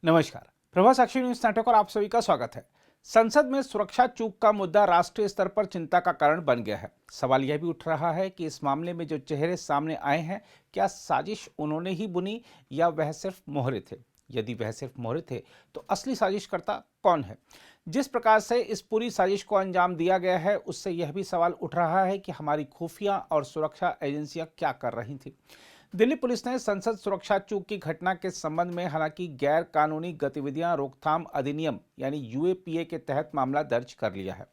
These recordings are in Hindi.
नमस्कार। प्रभा साक्षी न्यूज नेटवर्क और आप सभी का स्वागत है। संसद में सुरक्षा चूक का मुद्दा राष्ट्रीय स्तर पर चिंता का कारण बन गया है। सवाल यह भी उठ रहा है कि इस मामले में जो चेहरे सामने आए हैं, क्या साजिश उन्होंने ही बुनी या वह सिर्फ मोहरे थे? यदि वह सिर्फ मोहरे थे तो असली साजिशकर्ता कौन है? जिस प्रकार से इस पूरी साजिश को अंजाम दिया गया है, उससे यह भी सवाल उठ रहा है कि हमारी खुफिया और सुरक्षा एजेंसियां क्या कर रही थी। दिल्ली पुलिस ने संसद सुरक्षा चूक की घटना के संबंध में हालांकि गैर कानूनी गतिविधियां रोकथाम अधिनियम यानी यूएपीए के तहत मामला दर्ज कर लिया है।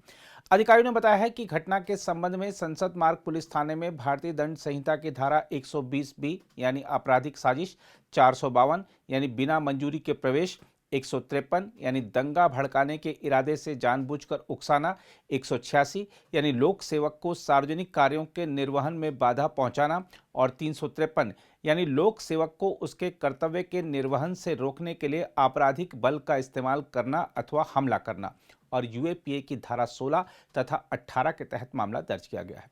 अधिकारियों ने बताया है कि घटना के संबंध में संसद मार्ग पुलिस थाने में भारतीय दंड संहिता की धारा 120 बी यानी आपराधिक साजिश, 452 यानी बिना मंजूरी के प्रवेश, 153 यानी दंगा भड़काने के इरादे से जानबूझकर उकसाना, 186 यानी लोक सेवक को सार्वजनिक कार्यों के निर्वहन में बाधा पहुंचाना और 353 यानी लोक सेवक को उसके कर्तव्य के निर्वहन से रोकने के लिए आपराधिक बल का इस्तेमाल करना अथवा हमला करना और यूएपीए की धारा 16 तथा 18 के तहत मामला दर्ज किया गया है।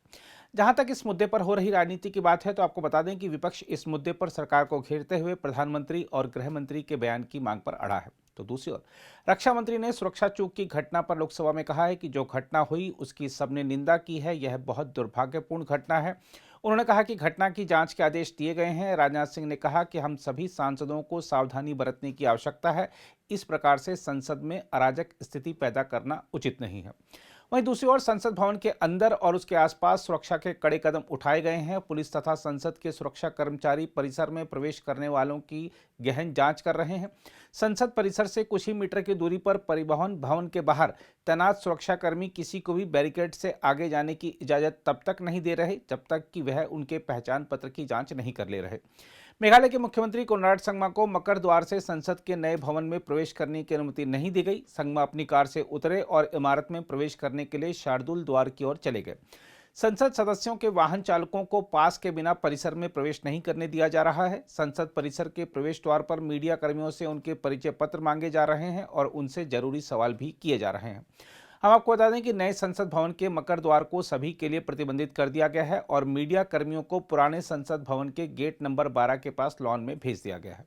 जहां तक इस मुद्दे पर हो रही राजनीति की बात है तो आपको बता दें कि विपक्ष इस मुद्दे पर सरकार को घेरते हुए प्रधानमंत्री और गृह मंत्री के बयान की मांग पर अड़ा है। तो दूसरी ओर रक्षा मंत्री ने सुरक्षा चूक की घटना पर लोकसभा में कहा है कि जो घटना हुई उसकी सबने निंदा की है, यह बहुत दुर्भाग्यपूर्ण घटना है। उन्होंने कहा कि घटना की जांच के आदेश दिए गए हैं। राजनाथ सिंह ने कहा कि हम सभी सांसदों को सावधानी बरतने की आवश्यकता है। इस प्रकार से संसद में अराजक स्थिति पैदा करना उचित नहीं है। वहीं दूसरी ओर संसद भवन के अंदर और उसके आसपास सुरक्षा के कड़े कदम उठाए गए हैं। पुलिस तथा संसद के सुरक्षा कर्मचारी परिसर में प्रवेश करने वालों की गहन जांच कर रहे हैं। संसद परिसर से कुछ ही मीटर की दूरी पर परिवहन भवन के बाहर तैनात सुरक्षाकर्मी किसी को भी बैरिकेड से आगे जाने की इजाजत तब तक नहीं दे रहे जब तक कि वह उनके पहचान पत्र की जांच नहीं कर ले रहे। मेघालय के मुख्यमंत्री कोनराड संगमा को मकर द्वार से संसद के नए भवन में प्रवेश करने की अनुमति नहीं दी गई। संगमा अपनी कार से उतरे और इमारत में प्रवेश करने के लिए शार्दुल द्वार की ओर चले गए। संसद सदस्यों के वाहन चालकों को पास के बिना परिसर में प्रवेश नहीं करने दिया जा रहा है। संसद परिसर के प्रवेश द्वार पर मीडिया कर्मियों से उनके परिचय पत्र मांगे जा रहे हैं और उनसे जरूरी सवाल भी किए जा रहे हैं। हम आपको बता दें कि नए संसद भवन के मकर द्वार को सभी के लिए प्रतिबंधित कर दिया गया है और मीडिया कर्मियों को पुराने संसद भवन के गेट नंबर 12 के पास लॉन में भेज दिया गया है।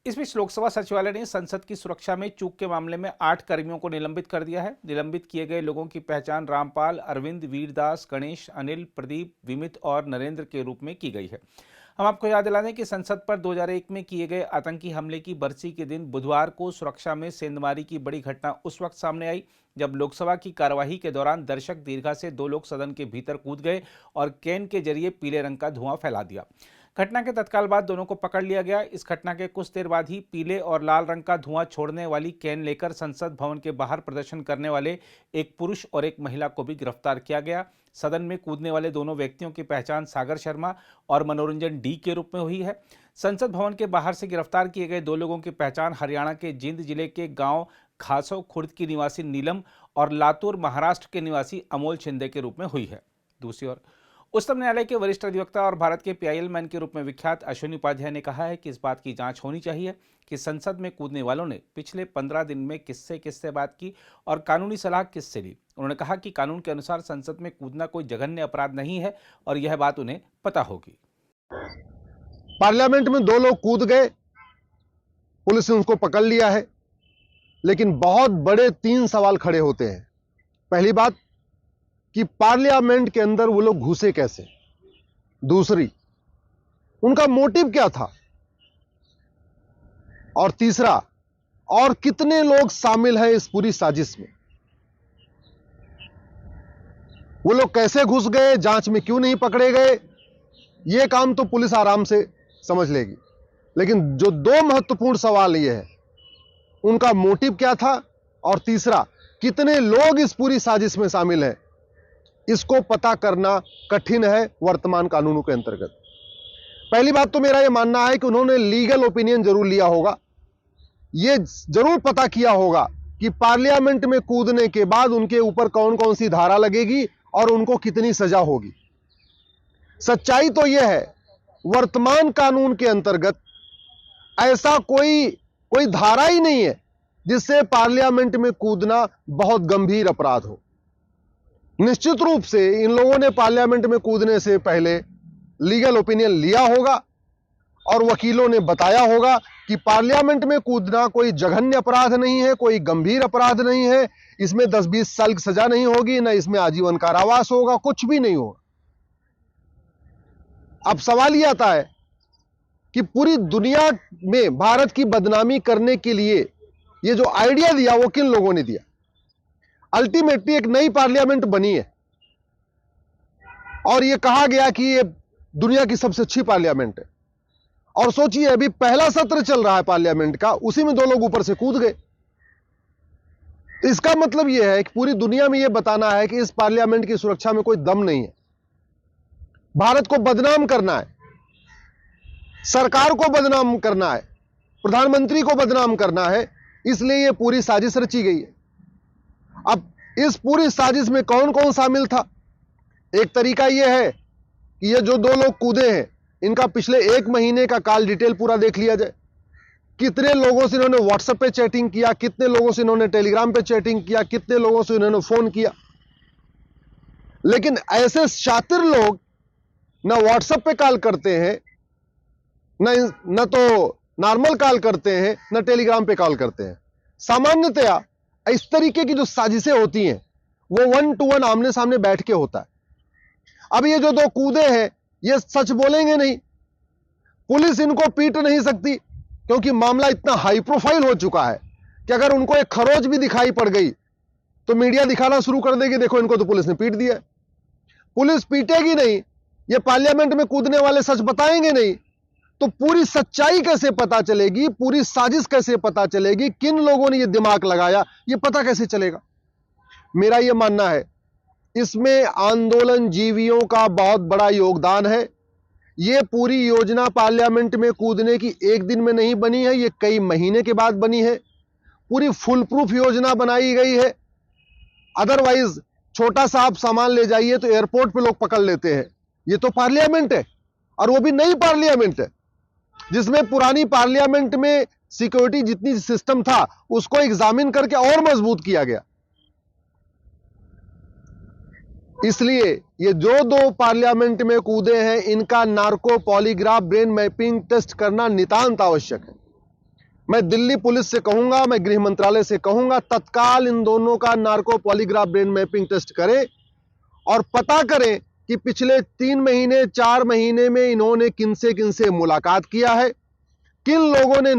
इस बीच लोकसभा सचिवालय ने संसद की सुरक्षा में चूक के मामले में 8 कर्मियों को निलंबित कर दिया है। निलंबित किए गए लोगों की पहचान रामपाल, अरविंद, वीरदास, गणेश, अनिल, प्रदीप, विमित और नरेंद्र के रूप में की गई है। हम आपको याद दिला दें कि संसद पर 2001 में किए गए आतंकी हमले की बरसी के दिन बुधवार को सुरक्षा में सेंधमारी की बड़ी घटना उस वक्त सामने आई जब लोकसभा की कार्यवाही के दौरान दर्शक दीर्घा से 2 लोग सदन के भीतर कूद गए और कैन के जरिए पीले रंग का धुआं फैला दिया। घटना के तत्काल बाद दोनों को पकड़ लिया गया। इस घटना के कुछ देर बाद ही पीले और लाल रंग का धुआं छोड़ने वाली कैन लेकर संसद भवन के बाहर प्रदर्शन करने वाले एक पुरुष और एक महिला को भी गिरफ्तार किया गया। सदन में कूदने वाले दोनों व्यक्तियों की पहचान सागर शर्मा और मनोरंजन डी के रूप में हुई है। संसद भवन के बाहर से गिरफ्तार किए गए 2 लोगों की पहचान हरियाणा के जींद जिले के गांव खासो खुर्द की निवासी नीलम और लातूर महाराष्ट्र के निवासी अमोल शिंदे के रूप में हुई है। दूसरी ओर उच्चतम न्यायालय के वरिष्ठ अधिवक्ता और भारत के पीआईएल मैन के रूप में विख्यात अश्विनी उपाध्याय ने कहा है कि इस बात की जांच होनी चाहिए कि संसद में कूदने वालों ने पिछले 15 दिन में किससे बात की और कानूनी सलाह किससे ली। उन्होंने कहा कि कानून के अनुसार संसद में कूदना कोई जघन्य अपराध नहीं है और यह बात उन्हें पता होगी। पार्लियामेंट में 2 लोग कूद गए, पुलिस ने उनको पकड़ लिया है, लेकिन बहुत बड़े 3 सवाल खड़े होते हैं। पहली बात कि पार्लियामेंट के अंदर वो लोग घुसे कैसे, दूसरी उनका मोटिव क्या था, और तीसरा और कितने लोग शामिल हैं इस पूरी साजिश में। वो लोग कैसे घुस गए, जांच में क्यों नहीं पकड़े गए, ये काम तो पुलिस आराम से समझ लेगी, लेकिन जो 2 महत्वपूर्ण सवाल ये है, उनका मोटिव क्या था और तीसरा कितने लोग इस पूरी साजिश में शामिल हैं, इसको पता करना कठिन है वर्तमान कानूनों के अंतर्गत। पहली बात तो मेरा यह मानना है कि उन्होंने लीगल ओपिनियन जरूर लिया होगा, यह जरूर पता किया होगा कि पार्लियामेंट में कूदने के बाद उनके ऊपर कौन कौन सी धारा लगेगी और उनको कितनी सजा होगी। सच्चाई तो यह है, वर्तमान कानून के अंतर्गत ऐसा कोई धारा ही नहीं है जिससे पार्लियामेंट में कूदना बहुत गंभीर अपराध हो। निश्चित रूप से इन लोगों ने पार्लियामेंट में कूदने से पहले लीगल ओपिनियन लिया होगा और वकीलों ने बताया होगा कि पार्लियामेंट में कूदना कोई जघन्य अपराध नहीं है, कोई गंभीर अपराध नहीं है, इसमें 10-20 साल की सजा नहीं होगी, ना इसमें आजीवन कारावास होगा, कुछ भी नहीं होगा। अब सवाल यह आता है कि पूरी दुनिया में भारत की बदनामी करने के लिए ये जो आइडिया दिया वो किन लोगों ने दिया? अल्टीमेटली एक नई पार्लियामेंट बनी है और ये कहा गया कि ये दुनिया की सबसे अच्छी पार्लियामेंट है। और सोचिए अभी पहला सत्र चल रहा है पार्लियामेंट का, उसी में 2 लोग ऊपर से कूद गए। इसका मतलब यह है कि पूरी दुनिया में यह बताना है कि इस पार्लियामेंट की सुरक्षा में कोई दम नहीं है। भारत को बदनाम करना है, सरकार को बदनाम करना है, प्रधानमंत्री को बदनाम करना है, इसलिए यह पूरी साजिश रची गई है। अब इस पूरी साजिश में कौन कौन शामिल था? एक तरीका यह है कि ये जो 2 लोग कूदे हैं इनका पिछले 1 महीने का कॉल डिटेल पूरा देख लिया जाए। कितने लोगों से इन्होंने व्हाट्सएप पे चैटिंग किया, कितने लोगों से इन्होंने टेलीग्राम पे चैटिंग किया, कितने लोगों से इन्होंने फोन किया। लेकिन ऐसे शातिर लोग ना व्हाट्सएप पे कॉल करते हैं, न तो नॉर्मल कॉल करते हैं, न टेलीग्राम पे कॉल करते हैं। सामान्यतया इस तरीके की जो साजिशें होती हैं वो 1 to 1 आमने सामने बैठ के होता है। अब ये जो 2 कूदे हैं ये सच बोलेंगे नहीं, पुलिस इनको पीट नहीं सकती, क्योंकि मामला इतना हाई प्रोफाइल हो चुका है कि अगर उनको एक खरोच भी दिखाई पड़ गई तो मीडिया दिखाना शुरू कर देगी, देखो इनको तो पुलिस ने पीट दिया। पुलिस पीटेगी नहीं, ये पार्लियामेंट में कूदने वाले सच बताएंगे नहीं, तो पूरी सच्चाई कैसे पता चलेगी, पूरी साजिश कैसे पता चलेगी, किन लोगों ने ये दिमाग लगाया, ये पता कैसे चलेगा? मेरा ये मानना है इसमें आंदोलन जीवियों का बहुत बड़ा योगदान है। ये पूरी योजना पार्लियामेंट में कूदने की 1 दिन में नहीं बनी है, ये कई महीने के बाद बनी है। पूरी फुल प्रूफ योजना बनाई गई है। अदरवाइज छोटा सा आप सामान ले जाइए तो एयरपोर्ट पे लोग पकड़ लेते हैं। ये तो पार्लियामेंट है, और वो भी नई पार्लियामेंट है, जिसमें पुरानी पार्लियामेंट में सिक्योरिटी जितनी सिस्टम था उसको एग्जामिन करके और मजबूत किया गया। इसलिए ये जो 2 पार्लियामेंट में कूदे हैं इनका narco polygraph brain mapping test करना नितांत आवश्यक है। मैं दिल्ली पुलिस से कहूंगा, मैं गृह मंत्रालय से कहूंगा, तत्काल इन दोनों का narco polygraph brain mapping test करें और पता करें कि पिछले 3 महीने 4 महीने में इन्होंने किनसे मुलाकात किया है, किन लोगों ने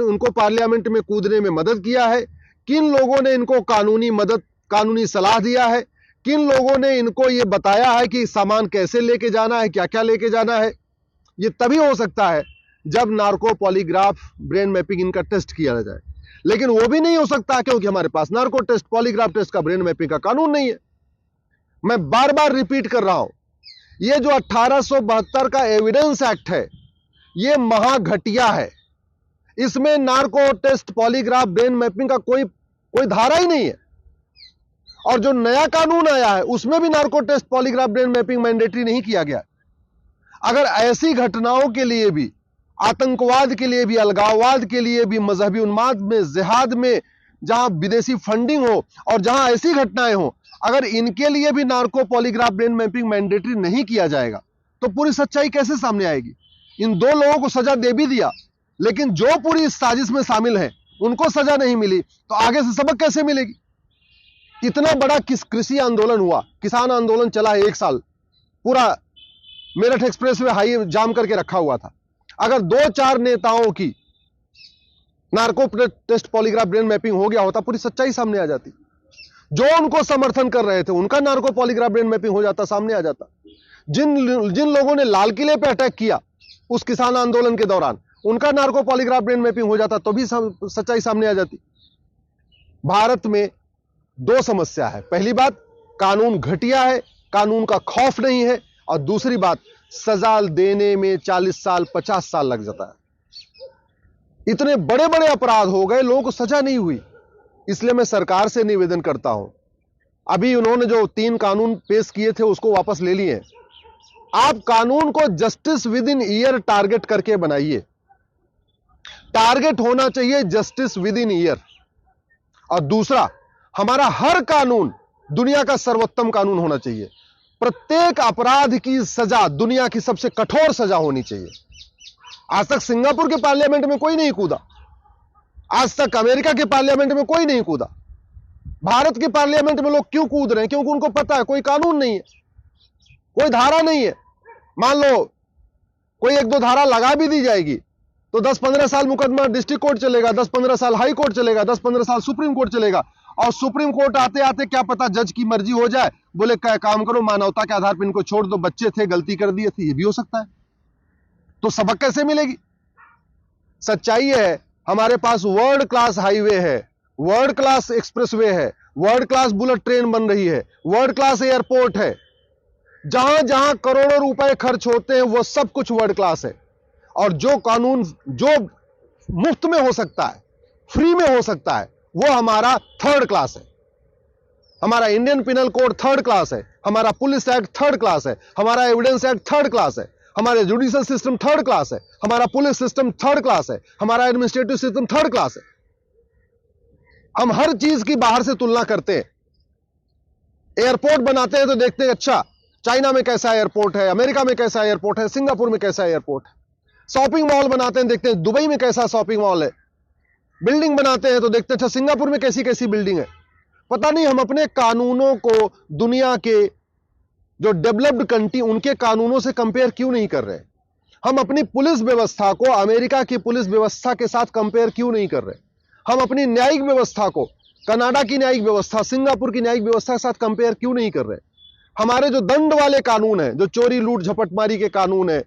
उनको पार्लियामेंट में कूदने में मदद किया है, किन लोगों ने इनको कानूनी सलाह दिया है, किन लोगों ने इनको यह बताया है कि सामान कैसे लेके जाना है, क्या क्या लेके जाना है। यह तभी हो सकता है जब नार्को पॉलीग्राफ ब्रेन मैपिंग इनका टेस्ट किया जाए। लेकिन वो भी नहीं हो सकता क्योंकि हमारे पास नार्को टेस्ट पॉलीग्राफ टेस्ट का ब्रेन मैपिंग का कानून नहीं है। मैं बार बार रिपीट कर रहा हूं, ये जो 1872 का एविडेंस एक्ट है ये महाघटिया है। इसमें narco test polygraph brain mapping का कोई धारा ही नहीं है। और जो नया कानून आया है उसमें भी narco test polygraph brain mapping mandatory नहीं किया गया। अगर ऐसी घटनाओं के लिए भी, आतंकवाद के लिए भी, अलगाववाद के लिए भी, मजहबी उन्माद में, जिहाद में, जहां विदेशी फंडिंग हो और जहां ऐसी घटनाएं हो, अगर इनके लिए भी narco polygraph brain mapping mandatory नहीं किया जाएगा तो पूरी सच्चाई कैसे सामने आएगी? इन 2 लोगों को सजा दे भी दिया, लेकिन जो पूरी इस साजिश में शामिल है उनको सजा नहीं मिली, तो आगे से सबक कैसे मिलेगी? इतना बड़ा कृषि आंदोलन हुआ, किसान आंदोलन चला है 1 साल, पूरा मेरठ एक्सप्रेस वे हाई जाम करके रखा हुआ था। अगर 2-4 नेताओं की narco test polygraph brain mapping हो गया होता, पूरी सच्चाई सामने आ जाती। जो उनको समर्थन कर रहे थे उनका नार्को पॉलीग्राफ ब्रेन मैपिंग हो जाता, सामने आ जाता। जिन लोगों ने लाल किले पे अटैक किया उस किसान आंदोलन के दौरान, उनका नार्को पॉलीग्राफ ब्रेन मैपिंग हो जाता तो भी सच्चाई सामने आ जाती। भारत में 2 समस्या है। पहली बात, कानून घटिया है, कानून का खौफ नहीं है, और दूसरी बात, सजा देने में 40 साल 50 साल लग जाता है। इतने बड़े बड़े अपराध हो गए, लोगों को सजा नहीं हुई। इसलिए मैं सरकार से निवेदन करता हूं, अभी उन्होंने जो 3 कानून पेश किए थे उसको वापस ले लिए। आप कानून को justice with in year target करके बनाइए। टारगेट होना चाहिए जस्टिस विद इन ईयर। और दूसरा, हमारा हर कानून दुनिया का सर्वोत्तम कानून होना चाहिए। प्रत्येक अपराध की सजा दुनिया की सबसे कठोर सजा होनी चाहिए। आज तक सिंगापुर के पार्लियामेंट में कोई नहीं कूदा, आज तक अमेरिका के पार्लियामेंट में कोई नहीं कूदा। भारत के पार्लियामेंट में लोग क्यों कूद रहे हैं? क्योंकि उनको पता है कोई कानून नहीं है, कोई धारा नहीं है। मान लो कोई एक दो धारा लगा भी दी जाएगी तो 10-15 साल मुकदमा डिस्ट्रिक्ट कोर्ट चलेगा, 10-15 साल हाई कोर्ट चलेगा, 10-15 साल सुप्रीम कोर्ट चलेगा, और सुप्रीम कोर्ट आते आते क्या पता जज की मर्जी हो जाए, बोले क्या काम करो, मानवता के आधार पर इनको छोड़ दो, बच्चे थे गलती कर दिए थे, ये भी हो सकता है। तो सबक कैसे मिलेगी? सच्चाई है हमारे पास वर्ल्ड क्लास हाईवे है, वर्ल्ड क्लास एक्सप्रेसवे है, वर्ल्ड क्लास बुलेट ट्रेन बन रही है, वर्ल्ड क्लास एयरपोर्ट है। जहां जहां करोड़ों रुपए खर्च होते हैं वो सब कुछ वर्ल्ड क्लास है। और जो कानून जो मुफ्त में हो सकता है, फ्री में हो सकता है, वो हमारा थर्ड क्लास है। हमारा Indian penal code third class है, हमारा पुलिस एक्ट थर्ड क्लास है, हमारा एविडेंस एक्ट थर्ड क्लास है, हमारे जुडिशियल सिस्टम थर्ड क्लास है, हमारा पुलिस सिस्टम थर्ड क्लास है, हमारा एडमिनिस्ट्रेटिव सिस्टम थर्ड क्लास है। हम हर चीज की बाहर से तुलना करते हैं। एयरपोर्ट बनाते हैं तो देखते हैं अच्छा चाइना में कैसा एयरपोर्ट है, अमेरिका में कैसा एयरपोर्ट है, सिंगापुर में कैसा एयरपोर्ट है। शॉपिंग मॉल बनाते हैं, देखते हैं दुबई में कैसा शॉपिंग मॉल है। बिल्डिंग बनाते हैं तो देखते हैं अच्छा सिंगापुर में कैसी कैसी बिल्डिंग है। पता नहीं हम अपने कानूनों को दुनिया के जो डेवलप्ड कंट्री उनके कानूनों से कंपेयर क्यों नहीं कर रहे? हम अपनी पुलिस व्यवस्था को अमेरिका की पुलिस व्यवस्था के साथ कंपेयर क्यों नहीं कर रहे? हम अपनी न्यायिक व्यवस्था को कनाडा की न्यायिक व्यवस्था, सिंगापुर की न्यायिक व्यवस्था के साथ कंपेयर क्यों नहीं कर रहे? हमारे जो दंड वाले कानून है, जो चोरी लूट झपटमारी के कानून है,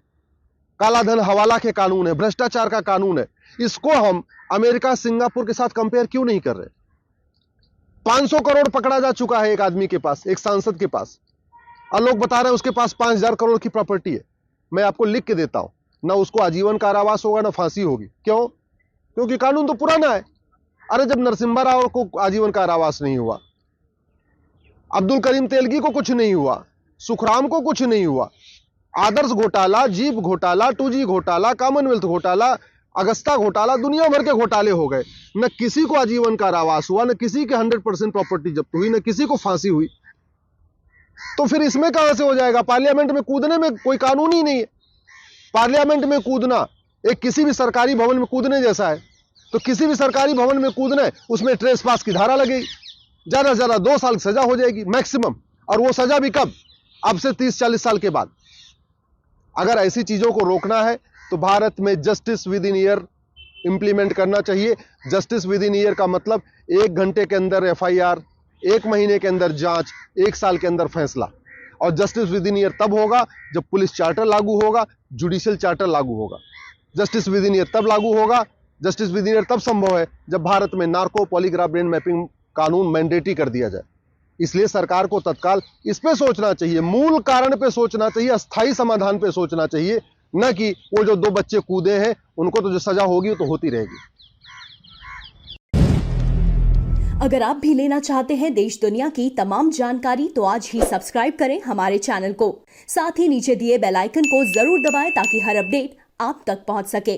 काला धन हवाला के कानून है, भ्रष्टाचार का कानून है, इसको हम अमेरिका सिंगापुर के साथ कंपेयर क्यों नहीं कर रहे? 500 करोड़ पकड़ा जा चुका है एक आदमी के पास, एक सांसद के पास, और लोग बता रहे हैं उसके पास 5000 करोड़ की प्रॉपर्टी है। मैं आपको लिख के देता हूं, ना उसको आजीवन कारावास होगा ना फांसी होगी। क्यों? क्योंकि कानून तो पुराना है। अरे जब नरसिम्हा राव को आजीवन कारावास नहीं हुआ, अब्दुल करीम तेलगी को कुछ नहीं हुआ, सुखराम को कुछ नहीं हुआ, आदर्श घोटाला, जीप घोटाला, 2G घोटाला, कॉमनवेल्थ घोटाला, अगस्ता घोटाला, दुनिया भर के घोटाले हो गए, न किसी को आजीवन कारावास हुआ, न किसी के 100% प्रॉपर्टी जब्त हुई, न किसी को फांसी हुई। तो फिर इसमें कहां से हो जाएगा? पार्लियामेंट में कूदने में कोई कानून ही नहीं है। पार्लियामेंट में कूदना एक किसी भी सरकारी भवन में कूदने जैसा है। तो किसी भी सरकारी भवन में कूदना है, उसमें ट्रेसपास की धारा लगेगी, ज्यादा से ज्यादा 2 साल की सजा हो जाएगी मैक्सिमम। और वो सजा भी कब? अब से 30-40 साल के बाद। अगर ऐसी चीजों को रोकना है तो भारत में justice with in year implement करना चाहिए। जस्टिस विद इन ईयर का मतलब 1 घंटे के अंदर FIR, 1 महीने के अंदर जांच, 1 साल के अंदर फैसला। और जस्टिस विद इन ईयर तब होगा जब पुलिस चार्टर लागू होगा, जुडिशियल चार्टर लागू होगा। जस्टिस विद इन ईयर तब लागू होगा, जस्टिस विद इन ईयर तब संभव है जब भारत में नार्को पॉलीग्राफ ब्रेन मैपिंग कानून मैंडेटरी कर दिया जाए। इसलिए सरकार को तत्काल इस पे सोचना चाहिए, मूल कारण पे सोचना चाहिए, अस्थायी समाधान पे सोचना चाहिए, न कि वो जो 2 बच्चे कूदे हैं उनको तो जो सजा होगी वो तो होती रहेगी। अगर आप भी लेना चाहते हैं देश दुनिया की तमाम जानकारी तो आज ही सब्सक्राइब करें हमारे चैनल को। साथ ही नीचे दिए बेल आइकन को जरूर दबाएं ताकि हर अपडेट आप तक पहुंच सके।